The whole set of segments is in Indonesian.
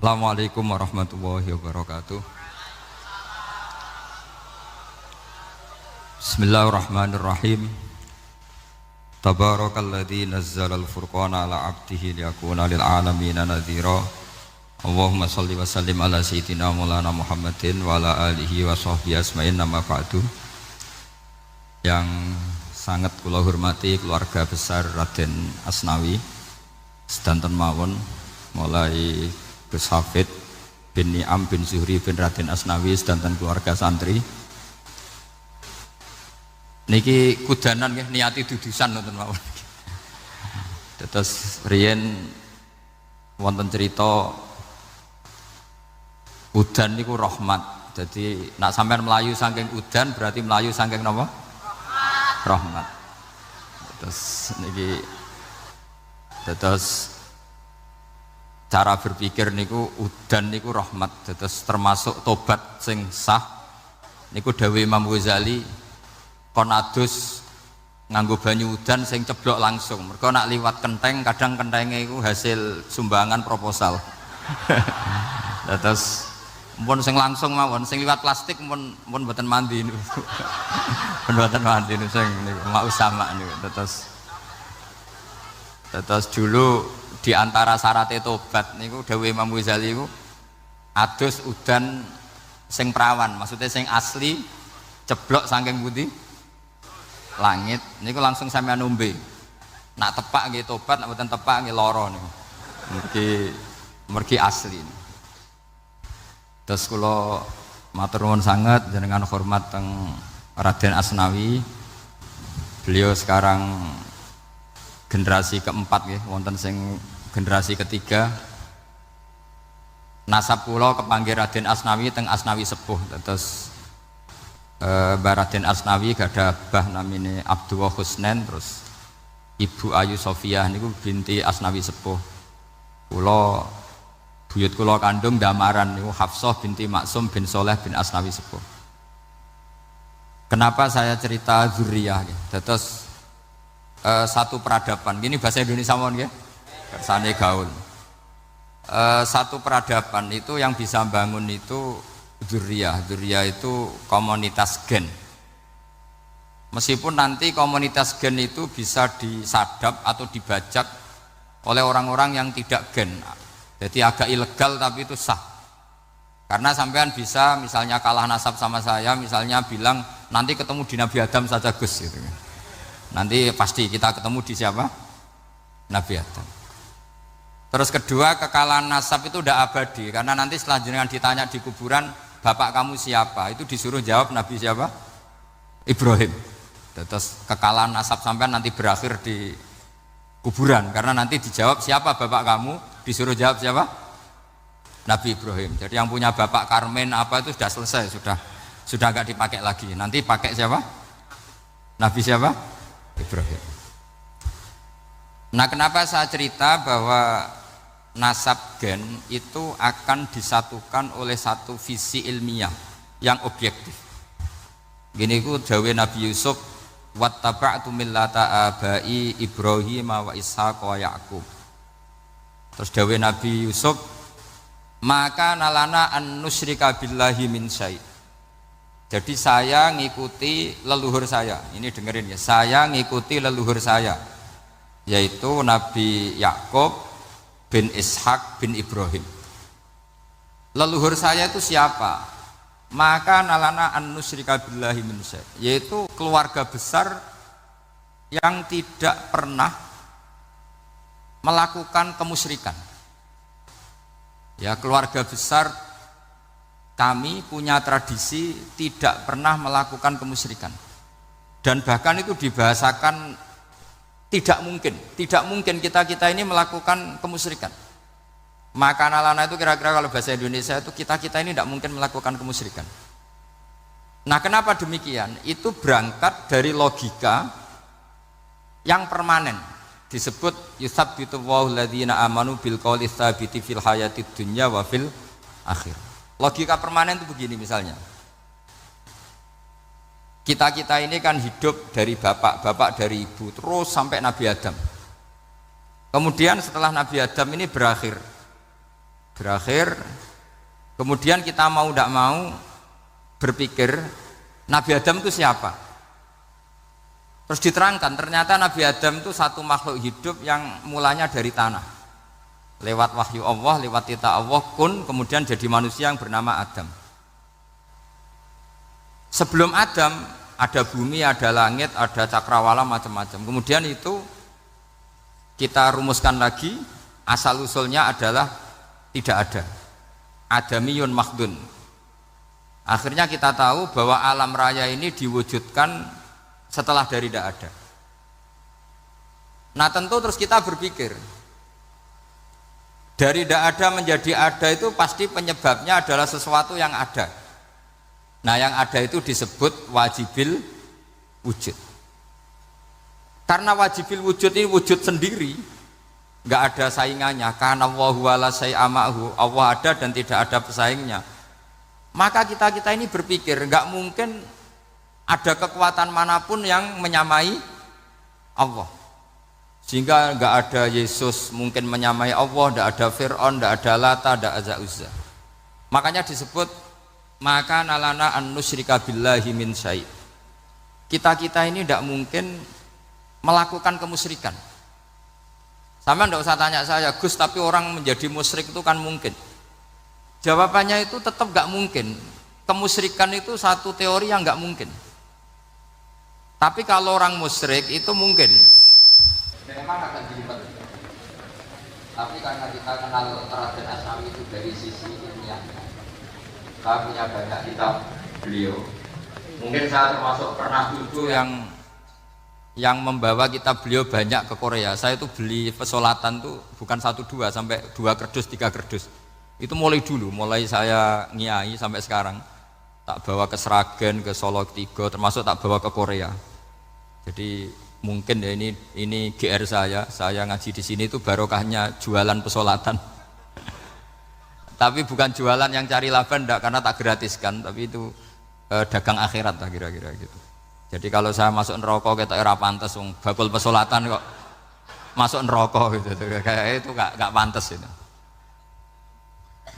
Assalamualaikum warahmatullahi wabarakatuh. Bismillahirrahmanirrahim. Tabarakalladzi nazzalal furqana ala 'abdihi liyakuna lil 'alamina nadhira. Allahumma shalli wa sallim ala sayyidina Maulana Muhammadin wa ala alihi wa sahbihi asma'in, amma ba'du. Yang sangat kula hormati keluarga besar Raden Asnawi sedanten mawon, mulai Gus Hafid bin Ni'am bin Zuhri bin Raden Asnawi sedanten keluarga santri. Niki kudanan nggih niati dudusan nonton mawon. Terus riyen wonten cerita udan niku rahmat. Jadi nak sampean melayu saking udan berarti melayu saking napa? Rahmat. Terus cara berpikir niku udan niku rahmat, terus termasuk tobat sing sah niku dawuh Imam Ghazali kon adus nganggo banyu udan sing ceblok langsung, mergo nak liwat kenteng kadang kentenge iku hasil sumbangan proposal. Terus mun sing langsung mawon, sing liwat plastik mun mboten mandi niku. Mboten mandi niku sing niku mau sama niku. Terus dulu di antara syaratnya tobat niku dawuh Imam Ghazali niku adus udan sing prawan, maksudnya sing asli ceblok saking pundi langit niku langsung sampean ombe. Nak tepak nggih tobat, nak mboten tepak nggih lara niku. Mergi asli. Terus kula matur nuwun sanget jenengan hormat teng Raden Asnawi. Beliau sekarang generasi keempat nggih, wonten sing generasi ketiga. Nasab kula kepanggih Raden Asnawi teng Asnawi sepuh. Terus Mbah Raden Asnawi gadah bah namine Abdullah Husnen, terus Ibu Ayu Sofiah niku binti Asnawi sepuh. Kula buyut kula kandung Damaran niku Hafsah binti Maksum bin Soleh bin Asnawi sepuh. Kenapa saya cerita zuriyah nggih? Terus satu peradaban, gini bahasa Indonesia mohon ya, kersane gaul. Satu peradaban itu yang bisa bangun itu dzurriyah itu komunitas gen. Meskipun nanti komunitas gen itu bisa disadap atau dibajak oleh orang-orang yang tidak gen, jadi agak ilegal tapi itu sah. Karena sampean bisa misalnya kalah nasab sama saya, misalnya bilang nanti ketemu di Nabi Adam saja Gus gitu. Nanti pasti kita ketemu di siapa? Nabi Adam. Terus kedua, kekalahan nasab itu udah abadi, karena nanti setelah jenengan ditanya di kuburan, bapak kamu siapa? Itu disuruh jawab Nabi siapa? Ibrahim. Terus kekalahan nasab sampai nanti berakhir di kuburan, karena nanti dijawab siapa bapak kamu, disuruh jawab siapa? Nabi Ibrahim. Jadi yang punya bapak Karmen apa itu sudah selesai, sudah gak dipakai lagi. Nanti pakai siapa? Nabi siapa? Ibrahim. Nah, kenapa saya cerita bahwa nasab gen itu akan disatukan oleh satu visi ilmiah yang objektif. Gini ku dawuh Nabi Yusuf, wattaba'tu millata abai Ibrahim wa Ishaq wa Yaqub. Terus dawuh Nabi Yusuf, maka nalana an nusyrika billahi min syai'. Jadi saya ngikuti leluhur saya. Ini dengerin ya, saya ngikuti leluhur saya, yaitu Nabi Yakub bin Ishak bin Ibrahim. Leluhur saya itu siapa? Maka nalana an nusyrika billahi min syai', yaitu keluarga besar yang tidak pernah melakukan kemusyrikan. Ya, keluarga besar kami punya tradisi tidak pernah melakukan kemusyrikan, dan bahkan itu dibahasakan tidak mungkin kita ini melakukan kemusyrikan. Maka nalana itu kira-kira kalau bahasa Indonesia itu kita ini tidak mungkin melakukan kemusyrikan. Nah, kenapa demikian? Itu berangkat dari logika yang permanen, disebut yusabbitu Allahu alladzina amanu bil qouli tsabiti fil hayatid dunya wa fil akhir. Logika permanen itu begini, misalnya kita ini kan hidup dari bapak dari ibu terus sampai Nabi Adam. Kemudian setelah Nabi Adam ini berakhir, Berakhir, kemudian kita mau tidak mau berpikir Nabi Adam itu siapa? Terus diterangkan ternyata Nabi Adam itu satu makhluk hidup yang mulanya dari tanah, lewat wahyu Allah, lewat titah Allah kun, kemudian jadi manusia yang bernama Adam. Sebelum Adam ada bumi, ada langit, ada cakrawala, macam-macam. Kemudian itu kita rumuskan lagi, asal usulnya adalah tidak ada, adamiyun makhdun. Akhirnya kita tahu bahwa alam raya ini diwujudkan setelah dari tidak ada. Nah tentu terus kita berpikir, dari tidak ada menjadi ada itu pasti penyebabnya adalah sesuatu yang ada. Nah yang ada itu disebut wajibil wujud. Karena wajibil wujud ini wujud sendiri, nggak ada saingannya. Karena Allahu wala syai'amahu, Allah ada dan tidak ada pesaingnya. Maka kita ini berpikir nggak mungkin ada kekuatan manapun yang menyamai Allah. Sehingga nggak ada Yesus mungkin menyamai Allah, nggak ada Fir'aun, nggak ada Lata, nggak ada Uzza. Makanya disebut maka nalana an nusyrika billahi min syai'. Kita ini tidak mungkin melakukan kemusyrikan. Sama tidak usah tanya saya, Gus, tapi orang menjadi musyrik itu kan mungkin. Jawabannya itu tetap nggak mungkin. Kemusyrikan itu satu teori yang nggak mungkin. Tapi kalau orang musyrik itu mungkin. Memang akan dilipat. Tapi karena kita kenal Raden Asnawi itu dari sisi ilmiahnya, saya punya banyak kitab beliau. Mungkin saya termasuk pernah dulu yang membawa kitab beliau banyak ke Korea. Saya itu beli pesolatan tuh bukan 1-2 sampai 2 kerdus 3 kerdus. Itu mulai dulu, mulai saya ngiai sampai sekarang. Tak bawa ke Sragen, ke Solo Tigo, termasuk tak bawa ke Korea. Jadi mungkin ya ini GR saya ngaji di sini itu barokahnya jualan pesolatan. Tapi bukan jualan yang cari laba enggak, karena tak gratiskan, tapi itu dagang akhirat lah kira-kira gitu. Jadi kalau saya masuk neraka kita era pantas bakul pesolatan kok masuk neraka gitu. Kayak itu enggak pantas itu.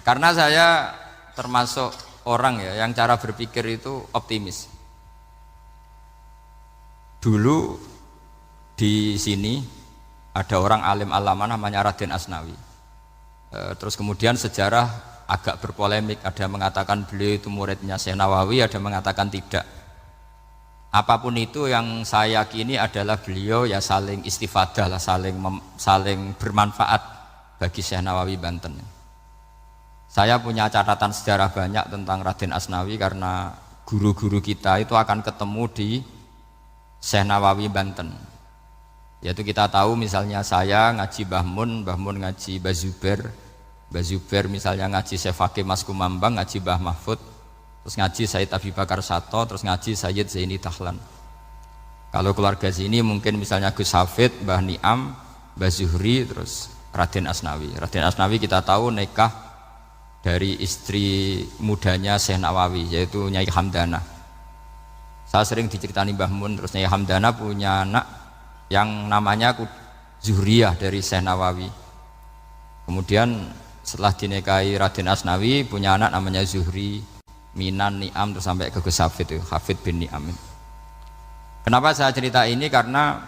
Karena saya termasuk orang ya yang cara berpikir itu optimis. Dulu di sini ada orang alim alama namanya Raden Asnawi. Terus kemudian sejarah agak berpolemik, ada yang mengatakan beliau itu muridnya Syekh Nawawi, ada yang mengatakan tidak. Apapun itu yang saya yakini adalah beliau ya saling istifadah lah, saling bermanfaat bagi Syekh Nawawi Banten. Saya punya catatan sejarah banyak tentang Raden Asnawi karena guru-guru kita itu akan ketemu di Syekh Nawawi Banten. Yaitu kita tahu misalnya saya ngaji Mbah Mun ngaji Mbah Zubair misalnya ngaji Syekh Fakih Mas Kumambang, ngaji Mbah Mahfud, terus ngaji Sayyid Abi Bakar Sato, terus ngaji Sayyid Zaini Dahlan. Kalau keluarga sini mungkin misalnya Gus Hafid, Mbah Niam, Mbah Zuhri, terus Raden Asnawi. Raden Asnawi kita tahu nikah dari istri mudanya Syekh Nawawi, yaitu Nyai Hamdana. Saya sering diceritani Mbah Mun, terus Nyai Hamdana punya anak yang namanya Zuhriyah dari Syekh Nawawi. Kemudian setelah dinikahi Raden Asnawi punya anak namanya Zuhri, Minan, Niam, terus sampai ke Gus Hafid itu, Hafid bin Niam. Kenapa saya cerita ini? Karena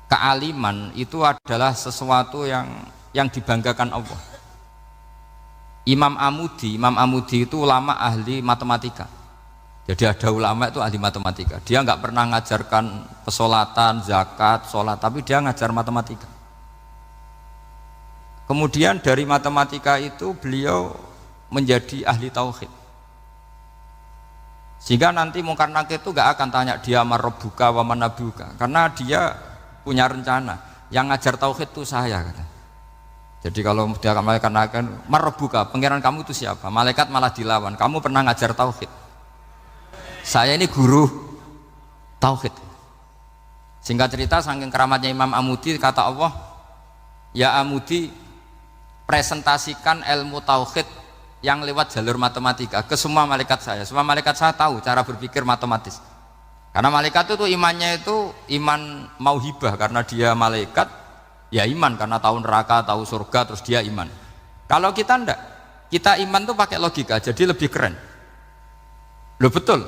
kealiman itu adalah sesuatu yang dibanggakan Allah. Imam Amudi itu ulama ahli matematika. Jadi ada ulama itu ahli matematika. Dia nggak pernah ngajarkan pesolatan, zakat, sholat, tapi dia ngajar matematika. Kemudian dari matematika itu beliau menjadi ahli tauhid. Sehingga nanti Mungkar Nakir itu gak akan tanya dia marabbuka wa manabuka, karena dia punya rencana. Yang ngajar tauhid itu saya kata. Jadi kalau dia akan malaikat nakir, marabbuka, pangeran kamu itu siapa? Malaikat malah dilawan, kamu pernah ngajar tauhid. Saya ini guru tauhid. Singkat cerita, saking keramatnya Imam Amudi, kata Allah, ya Amudi, presentasikan ilmu tauhid yang lewat jalur matematika ke semua malaikat saya. Semua malaikat saya tahu cara berpikir matematis. Karena malaikat itu imannya itu iman mauhibah, karena dia malaikat ya iman karena tahu neraka, tahu surga, terus dia iman. Kalau kita ndak, kita iman tuh pakai logika, jadi lebih keren. Loh betul.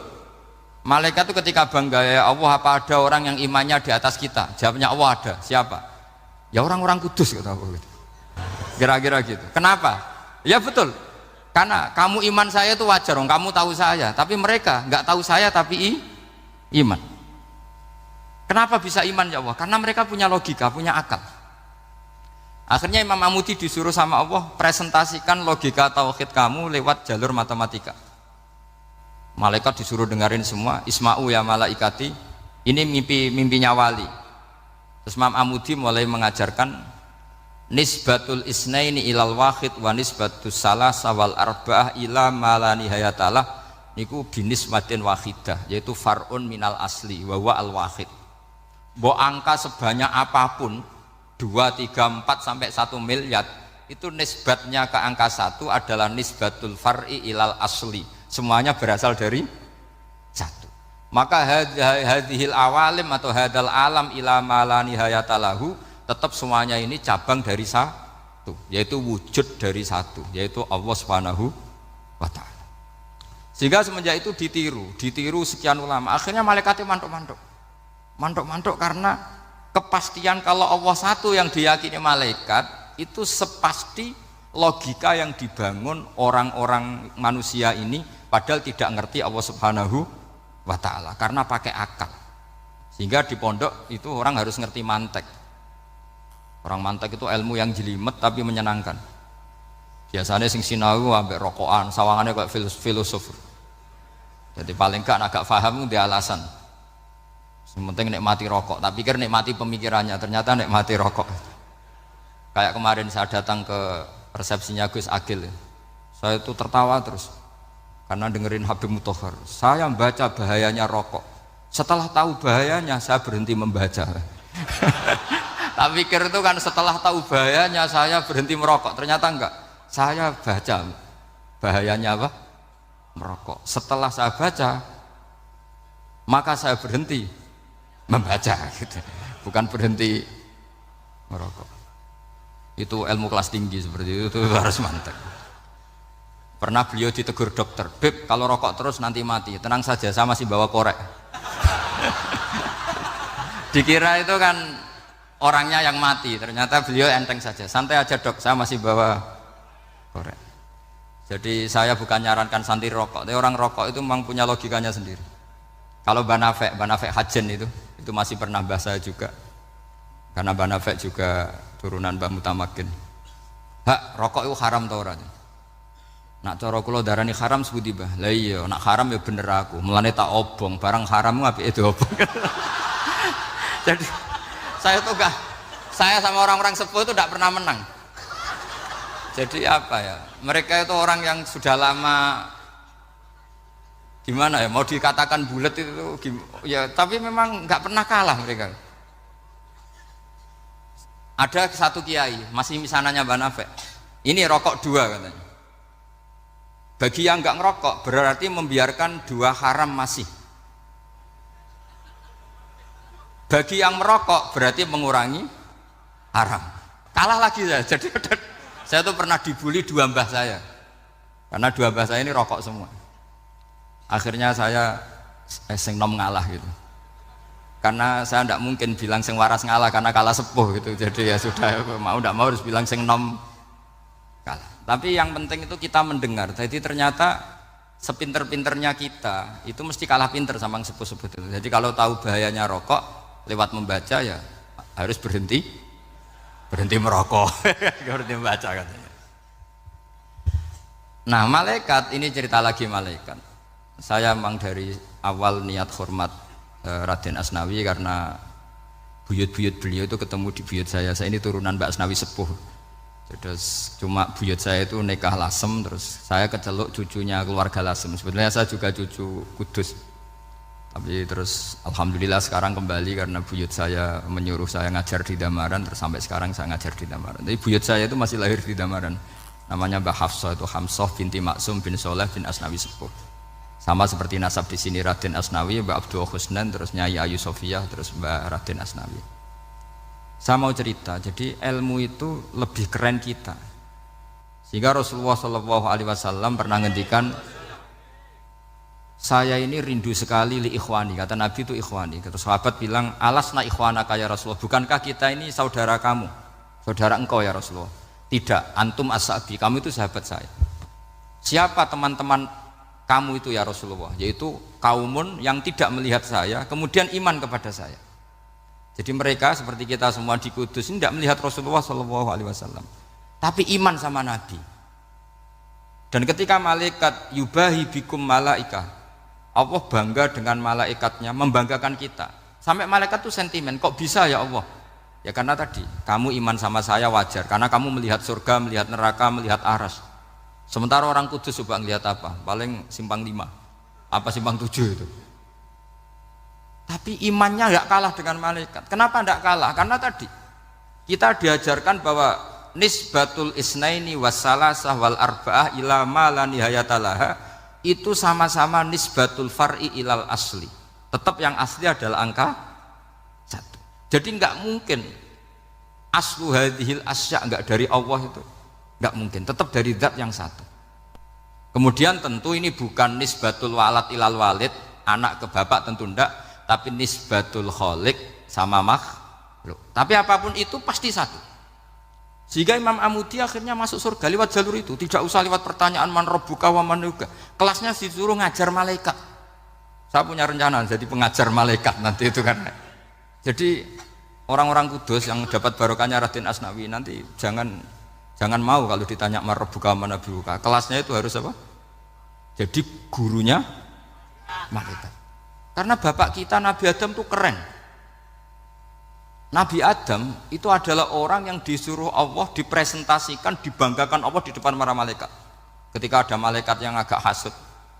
Malaikat itu ketika bangga, ya Allah apa ada orang yang imannya di atas kita? Jawabnya Allah ada. Siapa? Ya orang-orang kudus kata Allah gitu. Kira-kira gitu. Kenapa? Ya betul. Karena kamu iman saya itu wajar, kamu tahu saya, tapi mereka nggak tahu saya tapi iman. Kenapa bisa iman ya Allah? Karena mereka punya logika, punya akal. Akhirnya Imam Amudi disuruh sama Allah presentasikan logika tauhid kamu lewat jalur matematika. Malaikat disuruh dengerin semua, isma'u ya malaikati, ini mimpinya wali. Terus Imam Amudi mulai mengajarkan nisbatul isnaini ilal wahid wa nisbatus salasa wal arba'ah ila ma la nihayatalah niku binisbatin wahidah, yaitu far'un minal asli wa huwa al wahid. Mbok angka sebanyak apapun 2, 3, 4 sampai 1 miliar itu nisbatnya ke angka 1 adalah nisbatul far'i ilal asli, semuanya berasal dari 1. Maka hadhil awalim atau hadal alam ila ma la nihayatalahu tetap semuanya ini cabang dari 1, yaitu wujud dari 1, yaitu Allah Subhanahu wa ta'ala. Sehingga semenjak itu ditiru sekian ulama, akhirnya malaikatnya mantuk karena kepastian kalau Allah satu yang diyakini malaikat itu sepasti logika yang dibangun orang-orang manusia ini padahal tidak ngerti Allah Subhanahu wa ta'ala karena pakai akal. Sehingga di pondok itu orang harus ngerti mantek. Orang mantek itu ilmu yang jelimet tapi menyenangkan. Biasanya sing sinau ambek rokokan, sawangannya kayak filosof. Jadi paling gak agak paham dia alasan. Yang penting nikmati rokok, tak pikir nikmati pemikirannya, ternyata nikmati rokok. Kayak kemarin saya datang ke resepsinya Gus Agil, saya itu tertawa terus karena dengerin Habib Muthohar. Saya membaca bahayanya rokok, setelah tahu bahayanya saya berhenti membaca. Tak pikir itu kan setelah tahu bahayanya saya berhenti merokok, ternyata enggak. Saya baca bahayanya apa? Merokok. Setelah saya baca, maka saya berhenti membaca gitu. Bukan berhenti merokok. Itu ilmu kelas tinggi seperti itu harus mantap. Pernah beliau ditegur dokter, "Beb, kalau rokok terus nanti mati." Tenang saja, saya masih bawa korek. Dikira itu kan orangnya yang mati, ternyata beliau enteng saja. Santai aja dok, saya masih bawa korek. Jadi saya bukan nyarankan santai rokok, tapi orang rokok itu memang punya logikanya sendiri. Kalau Banafek Hajen itu masih pernah bahas saya juga, karena Banafek juga turunan Mbah Mutamakin. Hak, rokok itu haram tau ora? Nak cara kula darani haram sebuti bah. Lah iya, nak haram ya bener aku. Mulane tak obong, barang haram apike diobong. Jadi saya sama orang-orang sepuh itu tidak pernah menang. Jadi apa ya? Mereka itu orang yang sudah lama gimana ya, mau dikatakan bulat itu ya, tapi memang nggak pernah kalah mereka. Ada satu kiai masih misananya Banafek, ini rokok 2 katanya. Bagi yang nggak ngerokok berarti membiarkan 2 haram masih. Bagi yang merokok berarti mengurangi haram. Kalah lagi ya. Jadi saya tuh pernah dibully 2 mbah saya karena 2 mbah saya ini rokok semua. Akhirnya saya sing nom ngalah gitu, karena saya tidak mungkin bilang sing waras ngalah karena kalah sepuh gitu. Jadi ya sudah, mau tidak mau harus bilang sing nom kalah. Tapi yang penting itu kita mendengar. Jadi ternyata sepinter-pinternya kita itu mesti kalah pinter sama yang sepuh-sepuh itu. Jadi kalau tahu bahayanya rokok lewat membaca ya harus berhenti merokok. Berhenti membaca katanya. Nah malaikat ini cerita lagi malaikat. Saya memang dari awal niat hormat Raden Asnawi karena buyut-buyut beliau itu ketemu di buyut saya. Saya ini turunan Mbak Asnawi sepuh. Terus cuma buyut saya itu nikah Lasem, terus saya keceluk cucunya keluarga Lasem. Sebetulnya saya juga cucu Kudus. Tapi terus alhamdulillah sekarang kembali karena buyut saya menyuruh saya ngajar di Damaran, terus sampai sekarang saya ngajar di Damaran. Tapi buyut saya itu masih lahir di Damaran. Namanya Mbak Hafsah, itu Hamsah binti Maksum bin Soleh bin Asnawi sepuh. Sama seperti nasab di sini Raden Asnawi, Mbak Abdul Husnan, terus Nyai Ayu Sofiyah, terus Mbak Raden Asnawi. Saya mau cerita, jadi ilmu itu lebih keren kita. Sehingga Rasulullah Shallallahu Alaihi Wasallam pernah ngendikan, saya ini rindu sekali li ikhwani, kata Nabi itu ikhwani. Kata sahabat bilang, alasna ikhwanaka ya Rasulullah, bukankah kita ini saudara kamu, saudara engkau ya Rasulullah? Tidak, antum ashabi, kamu itu sahabat saya. Siapa teman-teman kamu itu ya Rasulullah? Yaitu kaumun yang tidak melihat saya kemudian iman kepada saya. Jadi mereka seperti kita semua di Kudus ini tidak melihat Rasulullah Shallallahu Alaihi Wasallam, tapi iman sama Nabi. Dan ketika malaikat yubahi bikum malaika, Allah bangga dengan malaikatnya, membanggakan kita. Sampai malaikat itu sentimen, kok bisa ya Allah? Ya karena tadi, kamu iman sama saya wajar, karena kamu melihat surga, melihat neraka, melihat aras. Sementara orang Kudus coba ngelihat apa? Paling simpang 5, apa simpang 7 itu. Tapi imannya nggak kalah dengan malaikat. Kenapa nggak kalah? Karena tadi kita diajarkan bahwa nisbatul isnaini wassalasah wal arba'ah ila ma la nihayatalaha itu sama-sama nisbatul far'i ilal asli. Tetap yang asli adalah angka 1. Jadi nggak mungkin aslu hadhil asya nggak dari Allah itu, nggak mungkin. Tetap dari zat yang satu. Kemudian tentu ini bukan nisbatul walad ilal walid, anak ke bapak tentu enggak, tapi nisbatul khaliq sama makhluk. Tapi apapun itu pasti satu. Sehingga Imam Amudi akhirnya masuk surga lewat jalur itu, tidak usah lewat pertanyaan man rabbuka wa man nuka. Kelasnya disuruh ngajar malaikat. Saya punya rencana jadi pengajar malaikat nanti itu kan. Jadi orang-orang Kudus yang dapat barokahnya Raden Asnawi nanti jangan mau kalau ditanya man rabbuka wa man nuka. Kelasnya itu harus apa? Jadi gurunya malaikat. Karena bapak kita Nabi Adam itu keren. Nabi Adam itu adalah orang yang disuruh Allah dipresentasikan, dibanggakan Allah di depan para malaikat. Ketika ada malaikat yang agak hasut,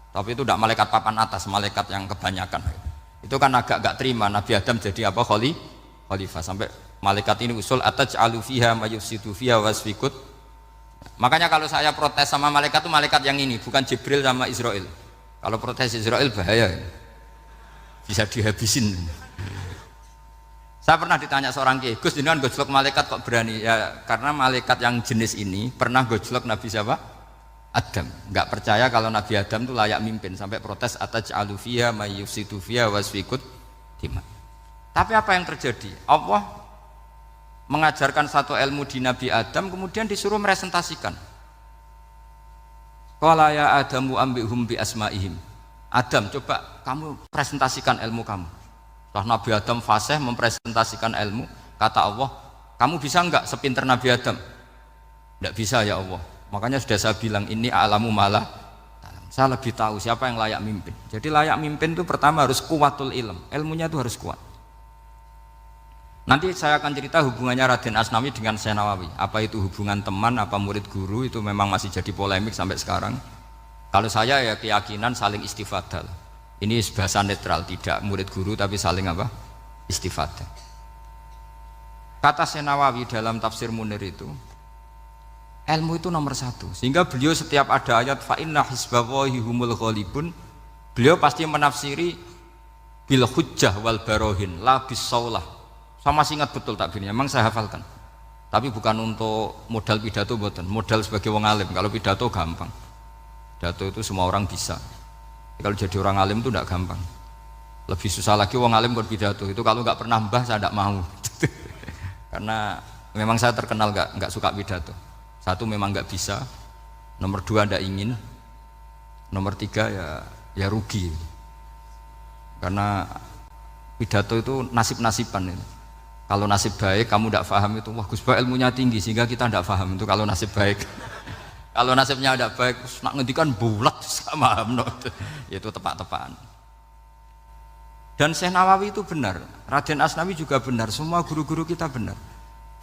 tapi itu tidak malaikat papan atas, malaikat yang kebanyakan. Itu kan agak terima Nabi Adam jadi apa? Khalifah. Sampai malaikat ini usul ataj'alu fiha mayufsidu fiha wasfikut. Makanya kalau saya protes sama malaikat itu malaikat yang ini, bukan Jibril sama Israel. Kalau protes Israel bahaya, bisa dihabisin. Saya pernah ditanya seorang kiai, Gus jenengan gojlok malaikat kok berani? Ya karena malaikat yang jenis ini pernah gojlok Nabi siapa? Adam. Enggak percaya kalau Nabi Adam itu layak mimpin, sampai protes ataj'alu fiha may yufsidu fiha wasfikut dima. Tapi apa yang terjadi? Allah mengajarkan satu ilmu di Nabi Adam, kemudian disuruh meresentasikan. Qala ya Adamu ambihum bi asmaihim. Adam, coba kamu presentasikan ilmu kamu. Setelah Nabi Adam fasih mempresentasikan ilmu, kata Allah, kamu bisa enggak sepinter Nabi Adam? Enggak bisa ya Allah. Makanya sudah saya bilang ini a'lamu malah. Saya lebih tahu siapa yang layak mimpin. Jadi layak mimpin itu pertama harus kuwatul ilm. Ilmunya itu harus kuat. Nanti saya akan cerita hubungannya Raden Asnawi dengan Syekh Nawawi. Apa itu hubungan teman, apa murid guru, itu memang masih jadi polemik sampai sekarang. Kalau saya ya keyakinan saling istifadah. Ini bahasa netral, tidak murid guru tapi saling apa? Istifadah. Kata Syekh Nawawi dalam tafsir Munir itu, ilmu itu nomor 1. Sehingga beliau setiap ada ayat fa inna hizballahi humul ghalibun, beliau pasti menafsiri bil hujjah wal barohin la bis saulah. Saya masih ingat betul takbirnya, memang saya hafalkan. Tapi bukan untuk modal pidato, boten. Modal sebagai wong alim. Kalau pidato gampang. Pidato itu semua orang bisa. Kalau jadi orang alim itu tidak gampang. Lebih susah lagi wong alim berpidato. Itu kalau nggak pernah mbah saya tidak mau. Karena memang saya terkenal nggak suka pidato. 1 memang nggak bisa. Nomor 2 tidak ingin. Nomor 3 ya rugi. Karena pidato itu nasib-nasiban itu. Kalau nasib baik kamu tidak paham itu, wah Gus Ba ilmunya tinggi sehingga kita tidak paham itu kalau nasib baik. Kalau nasibnya ada baik, nak ngendikan bulat sama itu tepak-tepakan. Dan Syekh Nawawi itu benar, Raden Asnawi juga benar, semua guru-guru kita benar.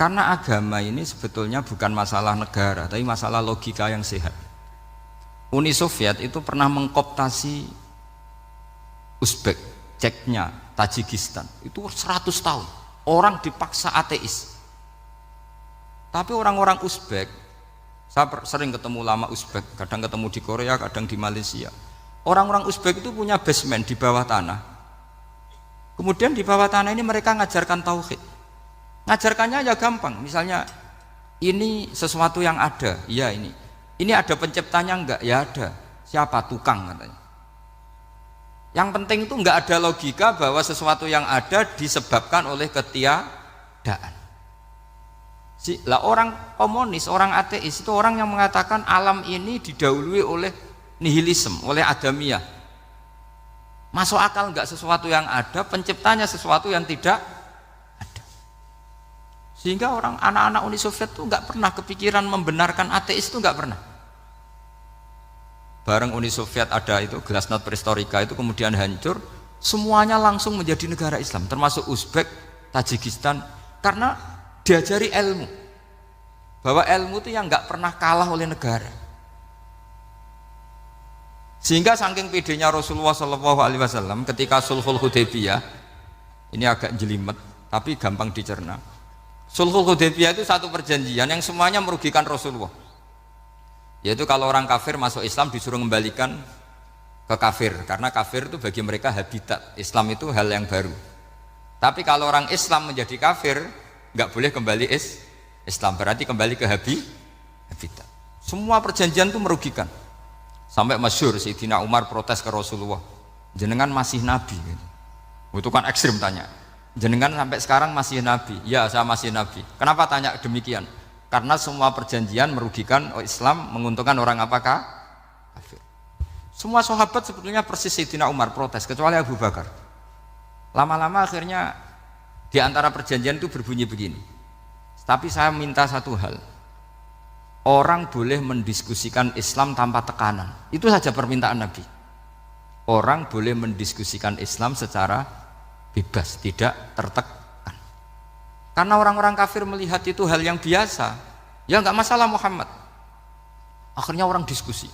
Karena agama ini sebetulnya bukan masalah negara, tapi masalah logika yang sehat. Uni Soviet itu pernah mengkooptasi Uzbek, Ceknya, Tajikistan. Itu 100 tahun, orang dipaksa ateis. Tapi orang-orang Uzbek, saya sering ketemu ulama Uzbek, kadang ketemu di Korea, kadang di Malaysia. Orang-orang Uzbek itu punya basement di bawah tanah. Kemudian di bawah tanah ini mereka ngajarkan tauhid. Ngajarkannya ya gampang. Misalnya ini sesuatu yang ada, iya ini. Ini ada penciptanya enggak? Ya ada. Siapa? Tukang katanya. Yang penting itu enggak ada logika bahwa sesuatu yang ada disebabkan oleh ketiadaan. Lah orang komunis, orang ateis itu orang yang mengatakan alam ini didahului oleh nihilisme, oleh adamiyah. Masuk akal enggak sesuatu yang ada, penciptanya sesuatu yang tidak ada. Sehingga orang anak-anak Uni Soviet itu enggak pernah kepikiran membenarkan ateis, itu enggak pernah. Bareng Uni Soviet ada itu Glasnost Perestroika itu kemudian hancur, semuanya langsung menjadi negara Islam, termasuk Uzbek, Tajikistan, karena diajari ilmu, bahwa ilmu itu yang nggak pernah kalah oleh negara. Sehingga saking pedenya Rasulullah SAW ketika Sulhul Hudaybiyah, ini agak jelimet tapi gampang dicerna. Sulhul Hudaybiyah itu satu perjanjian yang semuanya merugikan Rasulullah. Yaitu kalau orang kafir masuk Islam disuruh kembalikan ke kafir, karena kafir itu bagi mereka habitat, Islam itu hal yang baru. Tapi kalau orang Islam menjadi kafir nggak boleh kembali Islam, berarti kembali ke habitat. Semua perjanjian itu merugikan. Sampai masyhur Sayyidina Umar protes ke Rasulullah, jenengan masih nabi gitu. Itu kan ekstrim tanya, jenengan sampai sekarang masih nabi? Ya, saya masih nabi. Kenapa tanya demikian? Karena semua perjanjian merugikan Islam, menguntungkan orang apakah? Kafir. Semua sahabat sebetulnya persis Sayyidina Umar protes, kecuali Abu Bakar. Lama-lama akhirnya di antara perjanjian itu berbunyi begini. Tapi saya minta satu hal, orang boleh mendiskusikan Islam tanpa tekanan. Itu saja permintaan Nabi. Orang boleh mendiskusikan Islam secara bebas, tidak tertekan. Karena orang-orang kafir melihat itu hal yang biasa, ya nggak masalah Muhammad. Akhirnya orang diskusi,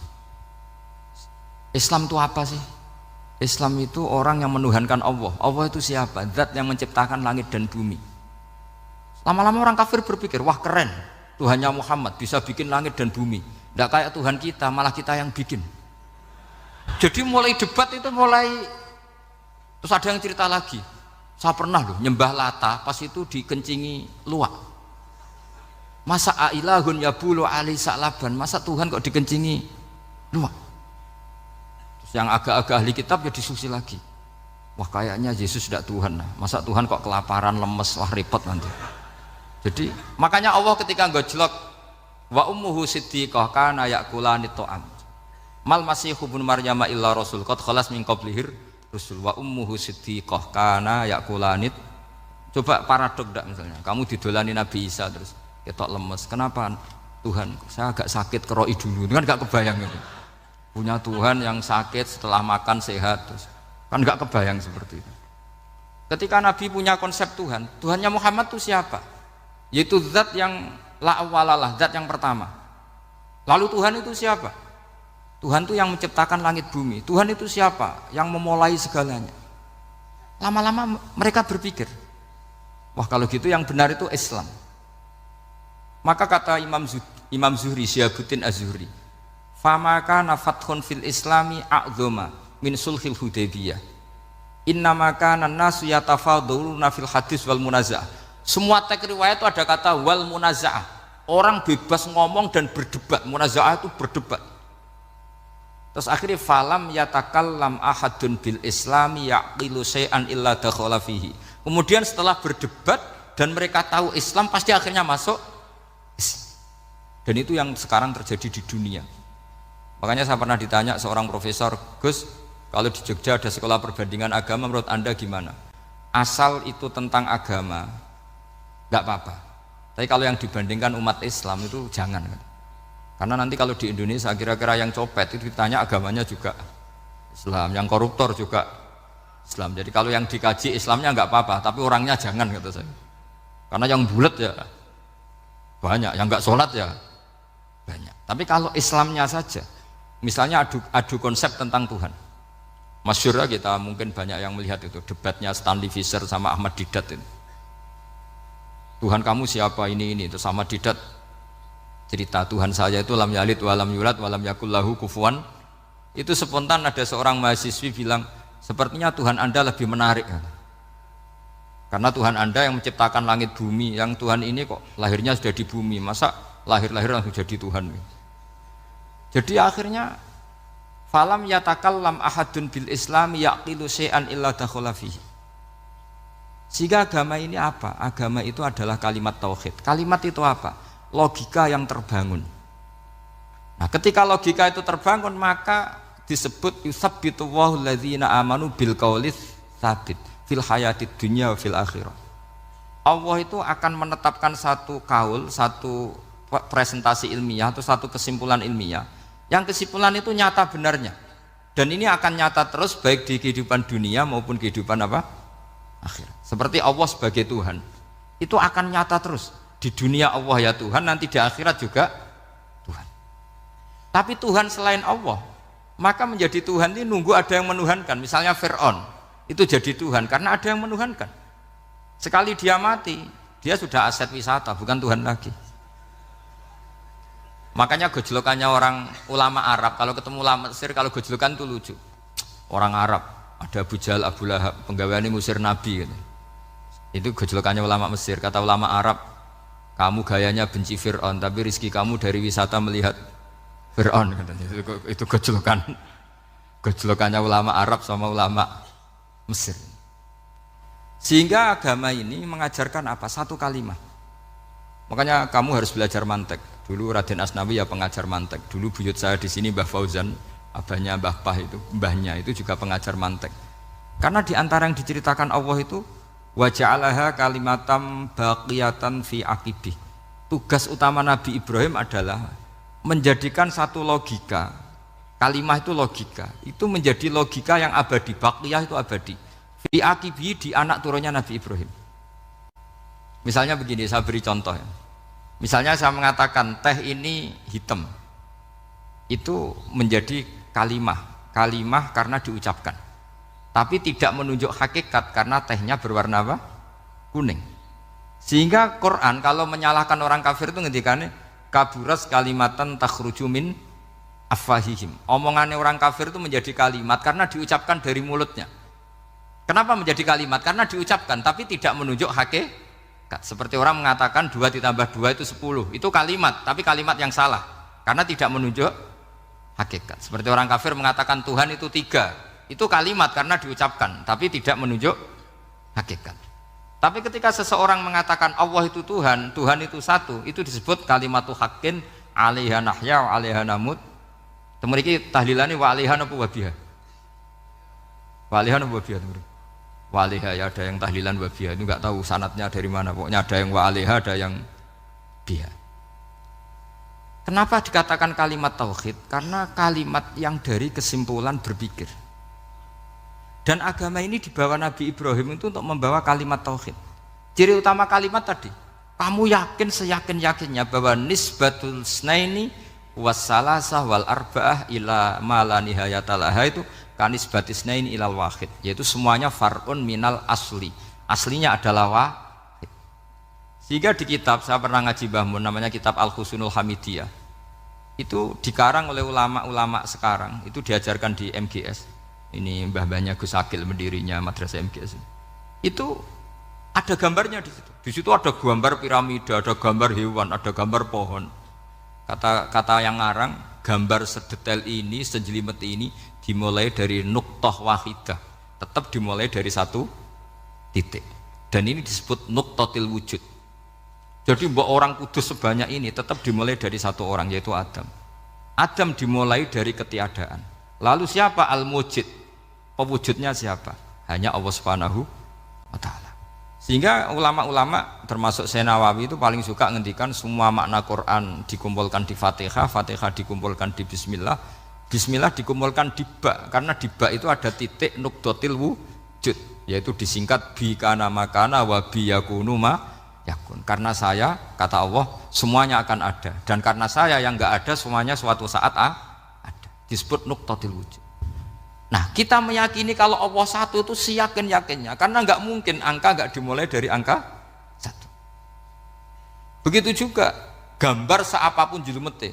Islam itu apa sih? Islam itu orang yang menuhankan Allah. Allah itu siapa? Zat yang menciptakan langit dan bumi. Lama-lama orang kafir berpikir, wah keren, Tuhannya Muhammad bisa bikin langit dan bumi. Nggak kayak Tuhan kita, malah kita yang bikin. Jadi mulai debat itu terus ada yang cerita lagi. Saya pernah loh nyembah Lata, pas itu dikencingi luwak. Masa ailahun yabulu ali sa'laban, masa Tuhan kok dikencingi luwak? Terus yang agak-agak ahli kitab ya diskusi lagi. Wah kayaknya Yesus tidak Tuhan, masa Tuhan kok kelaparan, lemes, wah repot nanti. Jadi makanya Allah ketika gojlok wa ummuhu siddiqah kana yakulani ta'am. Mal masihu ibnu Maryam illa rasul qad khalas min qablihir Rasul wa ummuhu siddiqah kana yakulanit. Coba paradok enggak misalnya, kamu didolani Nabi Isa terus ketok lemes. Kenapa Tuhan? Saya agak sakit keroi dulu. Kan enggak kebayang itu. Punya Tuhan yang sakit setelah makan sehat terus. Kan enggak kebayang seperti itu. Ketika Nabi punya konsep Tuhan, Tuhannya Muhammad itu siapa? Yaitu zat yang la awalalah, zat yang pertama. Lalu Tuhan itu siapa? Tuhan itu yang menciptakan langit bumi. Tuhan itu siapa? Yang memulai segalanya. Lama-lama mereka berpikir, wah kalau gitu yang benar itu Islam. Maka kata Imam Zuhri, Syihabuddin Az-Zuhri, famaka nafathun fil islami a'zoma min sulhil hudaybiyah. Innamaka nasu yatafaduluna fil hadis wal munaza'ah. Semua teks riwayat itu ada kata wal munaza'ah. Orang bebas ngomong dan berdebat. Munaza'ah itu berdebat. Terus akhirnya falam yatakallam ahadun bil islami yaqilu syai'an illa dakhala fihi. Kemudian setelah berdebat dan mereka tahu Islam, pasti akhirnya masuk Islam. Dan itu yang sekarang terjadi di dunia. Makanya saya pernah ditanya seorang profesor, Gus, kalau di Jogja ada sekolah perbandingan agama, menurut Anda gimana? Asal itu tentang agama enggak apa-apa. Tapi kalau yang dibandingkan umat Islam itu jangan. Karena nanti kalau di Indonesia kira-kira yang copet itu ditanya agamanya juga Islam, yang koruptor juga Islam. Jadi kalau yang dikaji Islamnya enggak apa-apa, tapi orangnya jangan kata saya. Karena yang bulat ya banyak, yang enggak sholat ya banyak. Tapi kalau Islamnya saja, misalnya adu konsep tentang Tuhan. Masyhur kita mungkin banyak yang melihat itu debatnya Stanley Fischer sama Ahmad Didat itu. Tuhan kamu siapa ini terus sama Didat cerita Tuhan saya itu lam yalid walam yulad walam yakul lahu kufuwan. Itu spontan ada seorang mahasiswi bilang, sepertinya Tuhan Anda lebih menarik karena Tuhan Anda yang menciptakan langit bumi, yang Tuhan ini kok lahirnya sudah di bumi, masa lahir-lahir langsung jadi Tuhan. Jadi akhirnya falam yatakallam ahadun bil Islam yaqilu syai'an illa dakhala fihi. Sehingga agama ini apa? Agama itu adalah kalimat tauhid. Kalimat itu apa? Logika yang terbangun. Nah, ketika logika itu terbangun maka disebut yusabbitu Allahu alladzina amanu bil qaulis tsabit fil hayatid dunya wa fil akhirah. Allah itu akan menetapkan satu kaul, satu presentasi ilmiah atau satu kesimpulan ilmiah. Yang kesimpulan itu nyata benarnya. Dan ini akan nyata terus baik di kehidupan dunia maupun kehidupan apa? Akhirat. Seperti Allah sebagai Tuhan. Itu akan nyata terus. Di dunia Allah ya Tuhan, nanti di akhirat juga Tuhan. Tapi Tuhan selain Allah, maka menjadi Tuhan ini nunggu ada yang menuhankan. Misalnya Fir'aun, itu jadi Tuhan karena ada yang menuhankan. Sekali dia mati, dia sudah aset wisata, bukan Tuhan lagi. Makanya gojlokannya orang ulama Arab, kalau ketemu ulama Mesir, kalau gojlokan itu lucu. Orang Arab, ada Abu Jahal, Abu Lahab, penggaweane musir Nabi gitu. Itu gojlokannya ulama Mesir. Kata ulama Arab, kamu gayanya benci Fir'aun, tapi rizki kamu dari wisata melihat Fir'aun. Itu gojlokannya ulama Arab sama ulama Mesir. Sehingga agama ini mengajarkan apa? Satu kalimat. Makanya kamu harus belajar mantek. Dulu Raden Asnawi ya pengajar mantek. Dulu buyut saya di sini Mbah Fauzan, abahnya Mbah Pah itu, mbahnya itu juga pengajar mantek. Karena di antara yang diceritakan Allah itu wa ja'alaha kalimatam baqiyatan fi aqibih. Tugas utama Nabi Ibrahim adalah menjadikan satu logika. Kalimah itu logika. Itu menjadi logika yang abadi, baqiyah itu abadi. Fi aqibih di anak turunnya Nabi Ibrahim. Misalnya begini, saya beri contoh ya. Misalnya saya mengatakan teh ini hitam. Itu menjadi kalimah karena diucapkan, tapi tidak menunjuk hakikat karena tehnya berwarna apa? Kuning. Sehingga Quran kalau menyalahkan orang kafir itu ngendikane kaburas kalimatan takhruju min afwahihim. Omongannya orang kafir itu menjadi kalimat karena diucapkan dari mulutnya. Kenapa menjadi kalimat? Karena diucapkan tapi tidak menunjuk hakikat. Seperti orang mengatakan 2 ditambah 2 itu 10. Itu kalimat, tapi kalimat yang salah karena tidak menunjuk hakikat. Seperti orang kafir mengatakan Tuhan itu 3, itu kalimat karena diucapkan tapi tidak menunjuk hakikat. Tapi ketika seseorang mengatakan Allah itu Tuhan, Tuhan itu satu, itu disebut kalimatu haqqin 'alaiha nahya wa 'alaiha namut. Temeriki tahlilane wa 'alaiha napa wa biha? Wa 'alaiha napa wa biha? Wa 'alaiha ya, ada yang tahlilan wa biha, itu enggak tahu sanadnya dari mana, pokoknya ada yang wa 'alaiha, ada yang biha. Kenapa dikatakan kalimat tauhid? Karena kalimat yang dari kesimpulan berpikir. Dan agama ini dibawa Nabi Ibrahim itu untuk membawa kalimat tauhid. Ciri utama kalimat tadi, kamu yakin seyakin-yakinnya bahwa nisbatul snaini wassalasah wal arba'ah ila ma la nihayata laha itu kanisbatis snaini ilal wahid, yaitu semuanya far'un minal asli. Aslinya adalah wahid. Sehingga di kitab, saya pernah ngaji Mbah Mun, namanya kitab Al-Husunul Hamidiyah. Itu dikarang oleh ulama-ulama sekarang, itu diajarkan di MGS. Ini mbah-mbahnya Gus Akil pendirinya madrasah MGS. Itu ada gambarnya di situ. Di situ ada gambar piramida, ada gambar hewan, ada gambar pohon. Kata yang ngarang, gambar sedetail ini, sejelimet ini dimulai dari nuktah wahidah. Tetap dimulai dari satu titik. Dan ini disebut nuktatil wujud. Jadi mbok orang kudus sebanyak ini tetap dimulai dari satu orang, yaitu Adam. Adam dimulai dari ketiadaan. Lalu siapa al-mujid? Pewujudnya siapa? Hanya Allah Subhanahu wa ta'ala. Sehingga ulama-ulama termasuk Syekh Nawawi itu paling suka ngendikan semua makna Quran dikumpulkan di Fatihah, Fatihah dikumpulkan di Bismillah, Bismillah dikumpulkan di ba, karena di ba itu ada titik nukdotil wujud, yaitu disingkat bi kana makana wa bi yakunu ma yakun. Karena saya, kata Allah, semuanya akan ada, dan karena saya yang enggak ada semuanya suatu saat ada. Disebut nukdotil wujud. Nah, kita meyakini kalau Allah satu itu seyakin-yakinnya, karena nggak mungkin angka nggak dimulai dari angka satu. Begitu juga gambar seapapun julumete.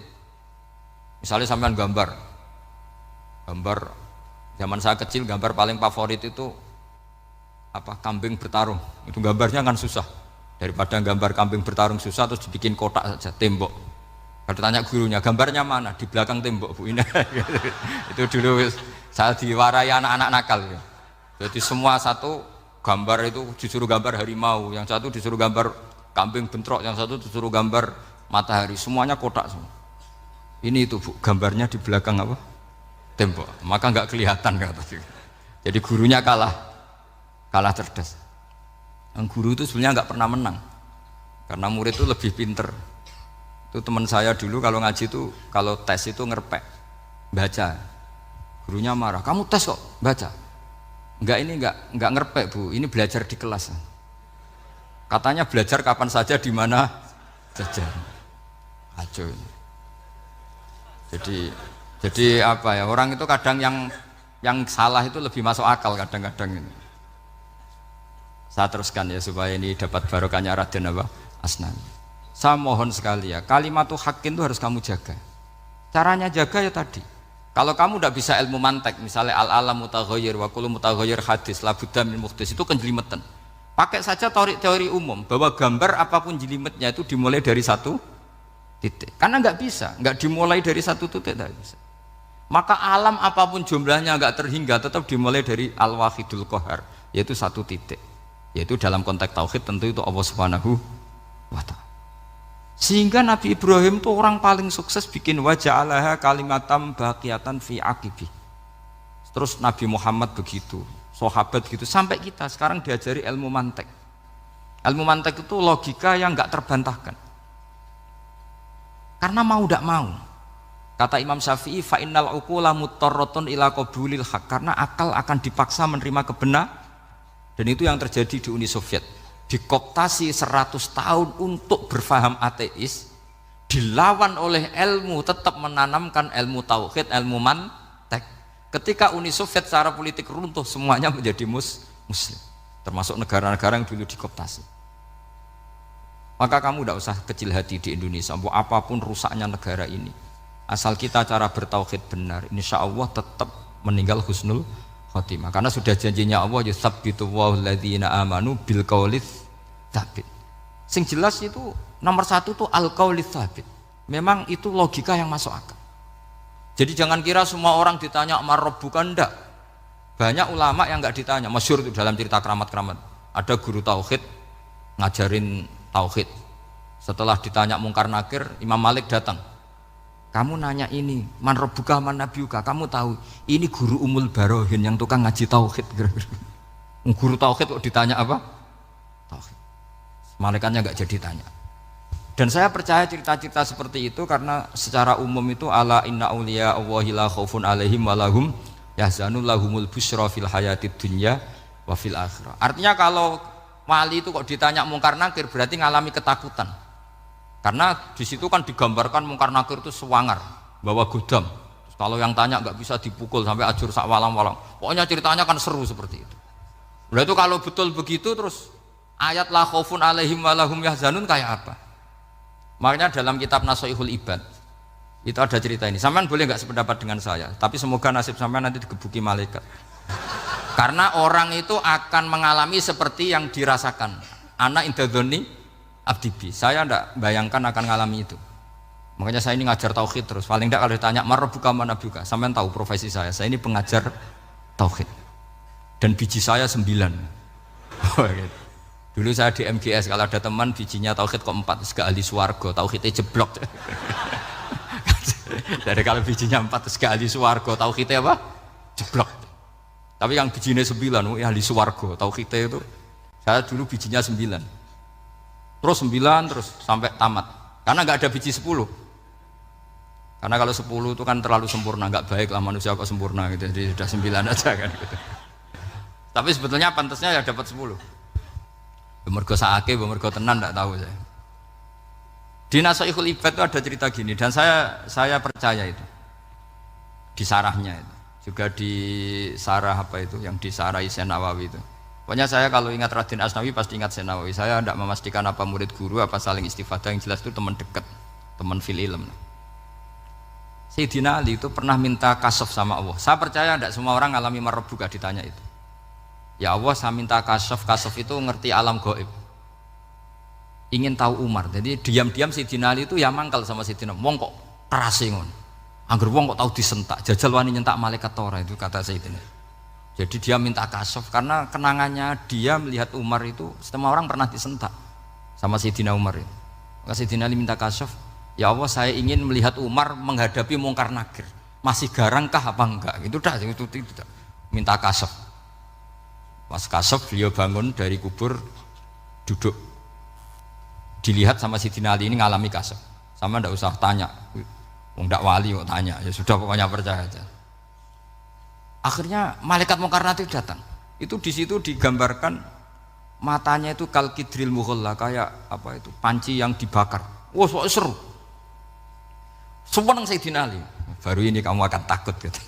Misalnya sampean gambar zaman saya kecil, gambar paling favorit itu apa? Kambing bertarung. Itu gambarnya kan susah. Daripada gambar kambing bertarung susah terus dibikin kotak saja, tembok. Kalau tanya gurunya, gambarnya mana? Di belakang tembok Bu. Ini itu dulu saya diwarai anak-anak nakal ya. Jadi semua satu gambar itu disuruh gambar harimau, yang satu disuruh gambar kambing bentrok, yang satu disuruh gambar matahari, semuanya kotak semua. Ini itu Bu, gambarnya di belakang apa? Tembok. Maka nggak kelihatan kata. Jadi gurunya kalah cerdas. Yang guru itu sebenarnya nggak pernah menang, karena murid itu lebih pinter. Itu teman saya dulu kalau ngaji itu kalau tes itu ngerpek baca, gurunya marah, kamu tes kok baca? Enggak, ini enggak ngerpek Bu, ini belajar di kelas. Katanya belajar kapan saja di mana saja. Acuh. Jadi apa ya, orang itu kadang yang salah itu lebih masuk akal kadang-kadang ini. Saya teruskan ya supaya ini dapat barokahnya Raden apa? Asnawi. Saya mohon sekali ya, kalimat haqqin itu harus kamu jaga. Caranya jaga ya tadi. Kalau kamu tidak bisa ilmu mantek, misalnya al-alam mutaghayyir wa kullu mutaghayyir hadis la budda min muhdits, itu kenjelimetan. Pakai saja teori umum bahwa gambar apapun jelimetnya itu dimulai dari satu titik. Karena nggak bisa, nggak dimulai dari satu titik tidak bisa. Maka alam apapun jumlahnya nggak terhingga tetap dimulai dari al-wahidul qahar, yaitu satu titik. Yaitu dalam konteks tauhid tentu itu Allah Subhanahu wa ta'ala. Sehingga Nabi Ibrahim itu orang paling sukses bikin waja'alaha kalimatam baqiyatan fi aqibi. Terus Nabi Muhammad begitu, sahabat gitu, sampai kita sekarang diajari ilmu mantek. Ilmu mantek itu logika yang enggak terbantahkan. Karena mau tidak mau. Kata Imam Syafi'i, fa innal uqula muttarratun ila qabulil haq, karena akal akan dipaksa menerima kebenaran. Dan itu yang terjadi di Uni Soviet. Dikooptasi 100 tahun untuk berfaham ateis, dilawan oleh ilmu, tetap menanamkan ilmu tauhid, ilmu mantek. Ketika Uni Soviet secara politik runtuh, semuanya menjadi muslim, termasuk negara-negara yang dulu dikooptasi. Maka kamu tidak usah kecil hati di Indonesia, apapun rusaknya negara ini, asal kita cara bertauhid benar, insya Allah tetap meninggal husnul khotimah. Karena sudah janjinya Allah, yusabbitu walladzina amanu bil qaulits tsabit. Sing jelas itu nomor satu tuh al qaulits tsabit. Memang itu logika yang masuk akal. Jadi jangan kira semua orang ditanya mar rabbuka, ndak. Banyak ulama yang enggak ditanya. Masyhur itu dalam cerita keramat-keramat. Ada guru tauhid ngajarin tauhid. Setelah ditanya mungkar nakir, Imam Malik datang. Kamu nanya ini, man rabbuka man nabiyuka, kamu tahu ini guru Umul Barohin yang tukang ngaji tauhid. Guru tauhid kok ditanya apa? Tauhid. Malaikatnya enggak jadi tanya. Dan saya percaya cerita-cerita seperti itu karena secara umum itu ala inna auliya Allahi la khaufun alaihim walahum yahzanun lahumul busyra fil hayatid dunya wa fil akhirah. Artinya kalau wali itu kok ditanya mungkar nakir berarti ngalami ketakutan. Karena di situ kan digambarkan mungkar nakir itu sewangar, bawa godam. Terus kalau yang tanya nggak bisa dipukul sampai ajur sak walang-walang. Pokoknya ceritanya kan seru seperti itu. Berarti kalau betul begitu terus ayat la khaufun alaihim walahum yahzanun kayak apa? Makanya dalam kitab Nasoihul Ibad itu ada cerita ini. Sampean boleh nggak sependapat dengan saya, tapi semoga nasib sampean nanti digebuki malaikat. Karena orang itu akan mengalami seperti yang dirasakan. Ana indadzoni abdibi. Saya tidak bayangkan akan mengalami itu. Makanya saya ini ngajar tauhid terus. Paling tidak kalau ditanya marabbuka manabuka, sampean tahu profesi saya. Saya ini pengajar tauhid. Dan biji saya 9. Dulu saya di MGS, kalau ada teman bijinya tauhid kok 4, terus gak ahli swarga, tauhidnya jeblok. Dari kalau bijinya 4 terus gak ahli swarga, tauhidnya apa? Jeblok. Tapi yang bijinya 9, ahli swarga, tauhidnya itu saya dulu bijinya 9. Terus 9 terus sampai tamat. Karena gak ada biji 10. Karena kalau 10 itu kan terlalu sempurna, gak baik lah manusia kok sempurna gitu. Jadi sudah 9 aja kan gitu. Tapi sebetulnya pantasnya ya dapat 10. Mergo saake, mergo tenan tidak tahu saya. Di Nasoihul Ibad itu ada cerita gini dan saya percaya itu. Di sarahnya itu. Juga di sarah apa itu yang di sarah Syekh Nawawi itu. Pokoknya saya kalau ingat Raden Asnawi pasti ingat Syekh Nawawi. Saya tidak memastikan apa murid guru apa saling istifadah, yang jelas itu teman dekat, teman fil ilm. Sayyidina Ali itu pernah minta kasaf sama Allah. Saya percaya tidak semua orang alami marabbuka ditanya itu. Ya Allah, saya minta kasaf itu ngerti alam gaib. ingin tahu Umar. Jadi diam-diam Sayyidina Ali itu ya mangkal sama Sayyidina. Wong kok keras ngono. Angger wong kok tahu disentak, jajal wani nyentak malaikat ora itu kata Sayyidina. Jadi dia minta kasaf karena kenangannya dia melihat Umar itu semua orang pernah disentak sama Sayyidina Umar itu. Maka Sayyidina Ali minta kasaf, ya Allah saya ingin melihat Umar menghadapi Mungkar Nakir. Masih garangkah apa enggak? Itu dah itu tidak. Minta kasaf. Pas kasaf beliau bangun dari kubur duduk. Dilihat sama Sayyidina Ali ini ngalami kasaf. Sama ndak usah tanya. Ndak wali kok tanya. Ya sudah pokoknya percaya aja. Akhirnya malaikat Mungkar Nakir datang. Itu di situ digambarkan matanya itu kalkidril mughalla kayak apa itu panci yang dibakar. Wah, so seru. Sumpah Sayyidina Ali. Baru ini kamu akan takut gitu.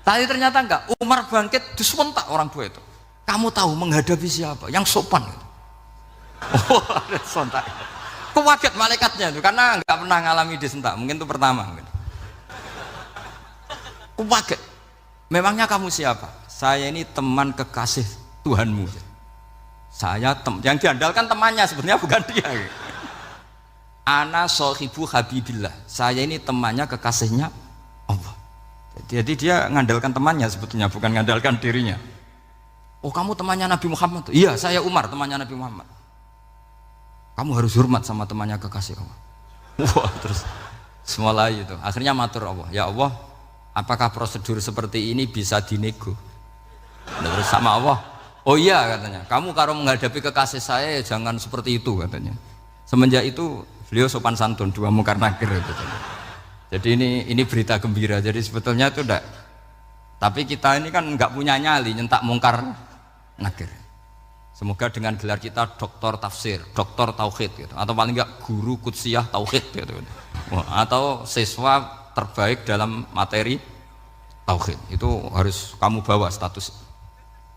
Tapi ternyata enggak. Umar bangkit disewentak orang tua itu. Kamu tahu menghadapi siapa? Yang sopan gitu. Oh, ada sontak. Kewaget malaikatnya itu karena enggak pernah ngalami disentak. Mungkin itu pertama. Kewaget. Memangnya kamu siapa? Saya ini teman kekasih Tuhanmu. Saya yang diandalkan temannya sebenarnya bukan dia. Ana sohibu habibillah. Saya ini temannya kekasihnya Allah. Jadi dia ngandalkan temannya sebetulnya bukan ngandalkan dirinya. Oh kamu temannya Nabi Muhammad? Iya saya Umar temannya Nabi Muhammad. Kamu harus hormat sama temannya kekasih Allah. Wah terus semulai itu. Akhirnya matur Allah. Ya Allah, apakah prosedur seperti ini bisa dinego? Terus sama Allah. Oh iya katanya. Kamu kalau menghadapi kekasih saya jangan seperti itu katanya. Semenjak itu beliau sopan santun dua Mungkar Nakir gitu. Jadi ini berita gembira. Jadi sebetulnya itu enggak. Tapi kita ini kan enggak punya nyali nyentak Mungkar Nakir. Semoga dengan gelar kita doktor tafsir, doktor tauhid gitu. Atau paling enggak guru kutsiyah tauhid gitu. Atau siswa terbaik dalam materi tauhid. Itu harus kamu bawa status.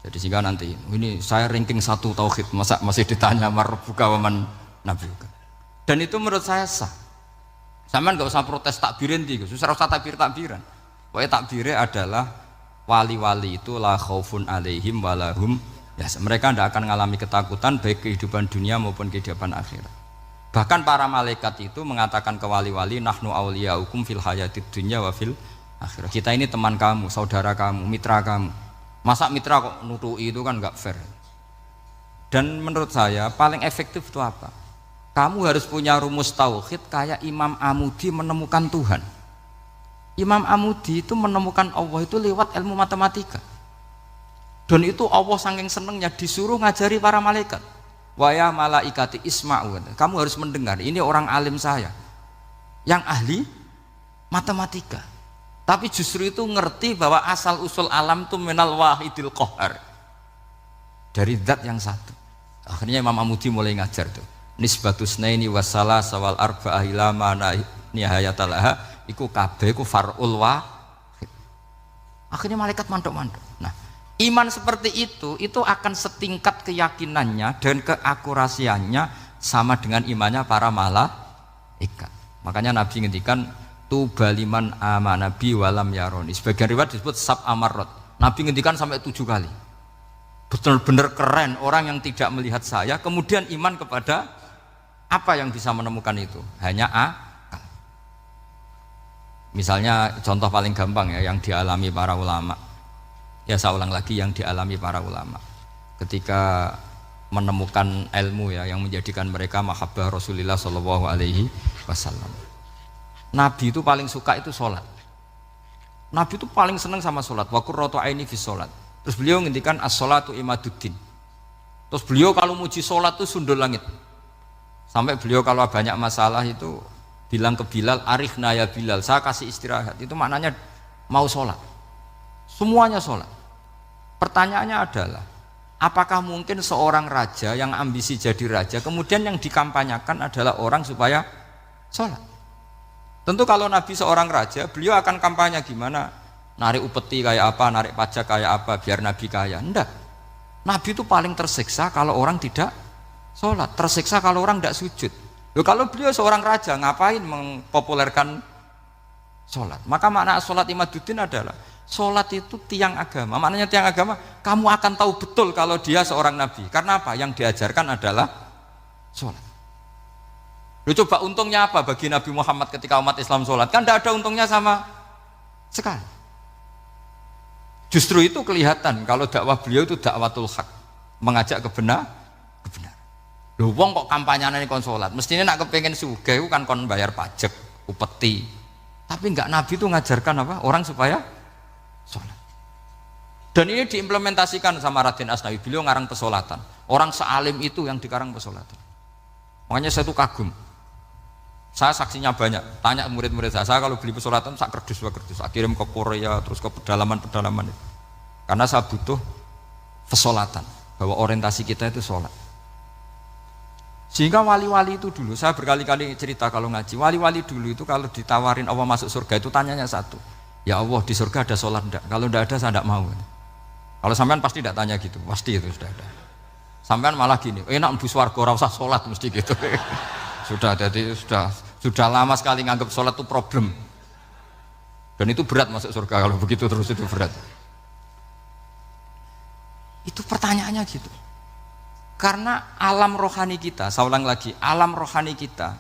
Jadi sehingga nanti ini saya ranking 1 tauhid, masa masih ditanya marbuka waman nabiuka. Dan itu menurut saya sah. Sama nggak usah protes takbirin tiga, susah usah takbiran. Pokoknya takbirnya adalah wali-wali itu la khaufun alaihim walahum ya mereka tidak akan mengalami ketakutan baik kehidupan dunia maupun kehidupan akhirat. Bahkan para malaikat itu mengatakan ke wali-wali nahnu auliyaukum fil hayatid dunya wa fil akhirah. Kita ini teman kamu, saudara kamu, mitra kamu. Masa mitra kok nutui itu kan nggak fair. Dan menurut saya paling efektif itu apa? Kamu harus punya rumus tauhid kayak Imam Amudi menemukan Tuhan. Imam Amudi itu menemukan Allah itu lewat ilmu matematika. Dan itu Allah saking senengnya disuruh ngajari para malaikat. Wa ya malaikati isma'u. Kamu harus mendengar, ini orang alim saya yang ahli matematika. Tapi justru itu ngerti bahwa asal usul alam itu minal wahidil qahar. Dari zat yang satu. Akhirnya Imam Amudi mulai ngajar tuh. Nisbatus naini wassalah sawal arba'ah ila mana nihayatalaha iku kabeh iku far'ul wahid. Akhirnya malaikat mantuk-mantuk. Nah, iman seperti itu akan setingkat keyakinannya dan keakurasiannya sama dengan imannya para malaikat. Makanya Nabi ngendikan tubaliman amana bi walam yaroni. Sebagian riwayat disebut sab amarot. Nabi ngendikan sampai 7 kali. Benar-benar keren orang yang tidak melihat saya kemudian iman kepada apa yang bisa menemukan itu? Hanya akal. Misalnya contoh paling gampang ya yang dialami para ulama. Ya saya ulang lagi yang dialami para ulama. Ketika menemukan ilmu ya yang menjadikan mereka mahabbah Rasulullah sallallahu alaihi wasallam. Nabi itu paling suka itu sholat. Nabi itu paling senang sama sholat. Wa qurratu aini fi sholat. Terus beliau ngendikan as-sholatu imaduddin. Terus beliau kalau muji sholat itu sundul langit. Sampai beliau kalau banyak masalah itu bilang ke Bilal, arifna ya Bilal, saya kasih istirahat. Itu maknanya mau sholat. Semuanya sholat. Pertanyaannya adalah, apakah mungkin seorang raja yang ambisi jadi raja, kemudian yang dikampanyakan adalah orang supaya sholat? Tentu kalau Nabi seorang raja, beliau akan kampanye gimana? Narik upeti kayak apa, narik pajak kayak apa, biar Nabi kaya. Enggak. Nabi itu paling tersiksa kalau orang tidak sholat, tersiksa kalau orang tidak sujud. Loh, kalau beliau seorang raja, ngapain mempopulerkan sholat? Maka makna sholat imaduddin adalah sholat itu tiang agama. Maknanya tiang agama, kamu akan tahu betul kalau dia seorang nabi. Karena apa? Yang diajarkan adalah sholat. Lu coba untungnya apa bagi Nabi Muhammad ketika umat Islam sholat? Kan tidak ada untungnya sama sekali. Justru itu kelihatan kalau dakwah beliau itu dakwatul haq, mengajak kebenaran. Lho wong kok kampanyane kon sholat, mestinya nak kepengen sugih kan kon bayar pajak, upeti. Tapi enggak, Nabi itu ngajarkan apa? Orang supaya sholat. Dan ini diimplementasikan sama Raden Asnawi, beliau ngarang pesolatan. Orang sealim itu yang dikarang pesolatan. Makanya saya tuh kagum. Saya saksinya banyak, tanya murid-murid saya kalau beli pesolatan saya kerdus, saya kirim ke Korea, terus ke pedalaman-pedalaman itu. Karena saya butuh pesolatan, bahwa orientasi kita itu sholat. Sehingga wali-wali itu dulu, saya berkali-kali cerita kalau ngaji, wali-wali dulu itu kalau ditawarin Allah masuk surga itu tanyanya satu, ya Allah di surga ada sholat enggak? Kalau enggak ada saya enggak mau. Kalau sampean pasti enggak tanya gitu, pasti itu sudah ada. Sampean malah gini, enak mlebu swarga ora usah sholat mesti gitu. Sudah, jadi sudah lama sekali nganggap sholat itu problem. Dan itu berat masuk surga kalau begitu terus, itu berat. Itu pertanyaannya gitu. Karena alam rohani kita, saya ulang lagi, alam rohani kita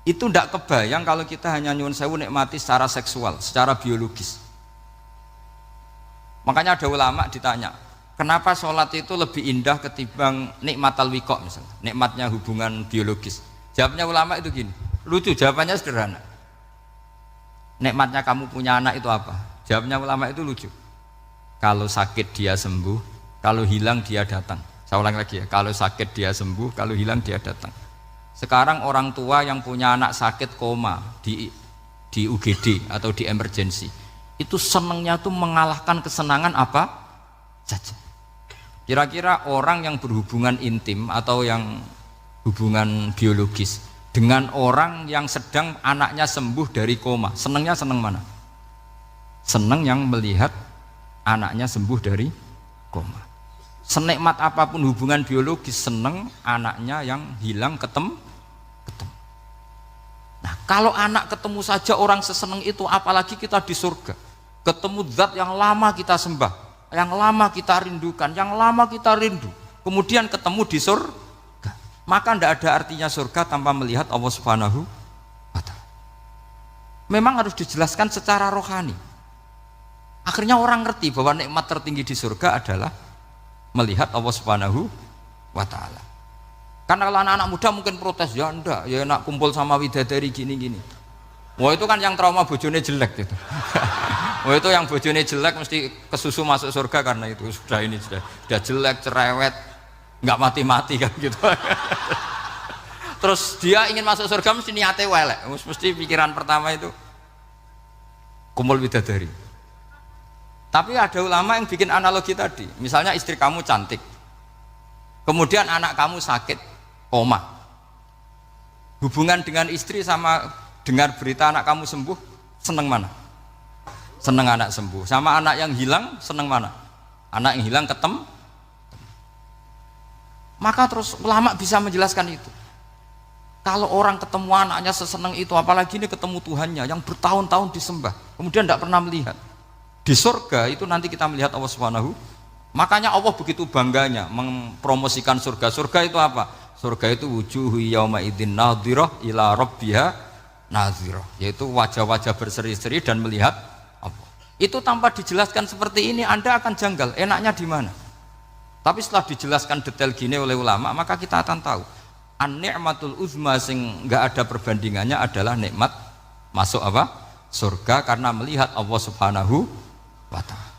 itu tidak kebayang kalau kita hanya nyuwun sewu nikmati secara seksual, secara biologis. Makanya ada ulama ditanya, kenapa sholat itu lebih indah ketimbang nikmat al-wiqa misalnya, nikmatnya hubungan biologis. Jawabnya ulama itu gini, lucu, jawabannya sederhana. Nikmatnya kamu punya anak itu apa? Jawabnya ulama itu lucu. Kalau sakit dia sembuh, kalau hilang dia datang. Saya ulang lagi ya, kalau sakit dia sembuh, kalau hilang dia datang. Sekarang orang tua yang punya anak sakit koma di UGD atau di emergency, itu senangnya tuh mengalahkan kesenangan apa saja. Kira-kira orang yang berhubungan intim atau yang hubungan biologis dengan orang yang sedang anaknya sembuh dari koma, senangnya senang mana? Senang yang melihat anaknya sembuh dari koma. Senikmat apapun hubungan biologis, seneng anaknya yang hilang ketemu. Nah kalau anak ketemu saja orang seseneng itu, apalagi kita di surga ketemu zat yang lama kita sembah, yang lama kita rindukan, yang lama kita rindu, kemudian ketemu di surga, maka tidak ada artinya surga tanpa melihat Allah Subhanahu wa Ta'ala. Memang harus dijelaskan secara rohani. Akhirnya orang ngerti bahwa nikmat tertinggi di surga adalah melihat Allah Subhanahu wa Ta'ala. Karena kalau anak-anak muda mungkin protes, ya enggak, ya enak kumpul sama widadari gini-gini. Wah itu kan yang trauma bojone jelek gitu. Wah itu yang bojone jelek mesti kesusu masuk surga karena itu sudah jelek, cerewet, nggak mati-mati kan gitu. Terus dia ingin masuk surga mesti niate welek, mesti pikiran pertama itu kumpul widadari. Tapi ada ulama yang bikin analogi tadi, misalnya istri kamu cantik, kemudian anak kamu sakit, koma. Hubungan dengan istri sama dengar berita anak kamu sembuh, seneng mana? Seneng anak sembuh. Sama anak yang hilang, seneng mana? Anak yang hilang ketemu. Maka terus ulama bisa menjelaskan itu. Kalau orang ketemu anaknya seseneng itu, apalagi ini ketemu Tuhannya yang bertahun-tahun disembah, kemudian tidak pernah melihat. Di surga itu nanti kita melihat Allah Subhanahu. Makanya Allah begitu bangganya mempromosikan surga. Surga itu apa? Surga itu wujuhu yauma idzin nadhirah ila rabbiha nadhirah, yaitu wajah-wajah berseri-seri dan melihat Allah. Itu tanpa dijelaskan seperti ini Anda akan janggal, enaknya di mana? Tapi setelah dijelaskan detail gini oleh ulama, maka kita akan tahu an-ni'matul uzma sing enggak ada perbandingannya adalah nikmat masuk apa? Surga karena melihat Allah Subhanahu wa Ta'ala.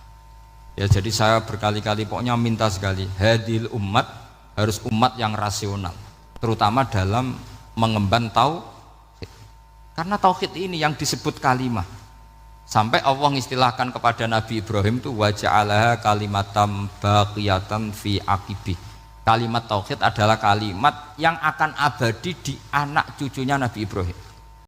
Ya jadi saya berkali-kali pokoknya minta sekali, hadil umat harus umat yang rasional, terutama dalam mengemban tauhid. Karena tauhid ini yang disebut kalimah. Sampai Allah mengistilahkan kepada Nabi Ibrahim itu wa ja'alaha kalimatam baqiyatan fi aqibih. Kalimat tauhid adalah kalimat yang akan abadi di anak cucunya Nabi Ibrahim.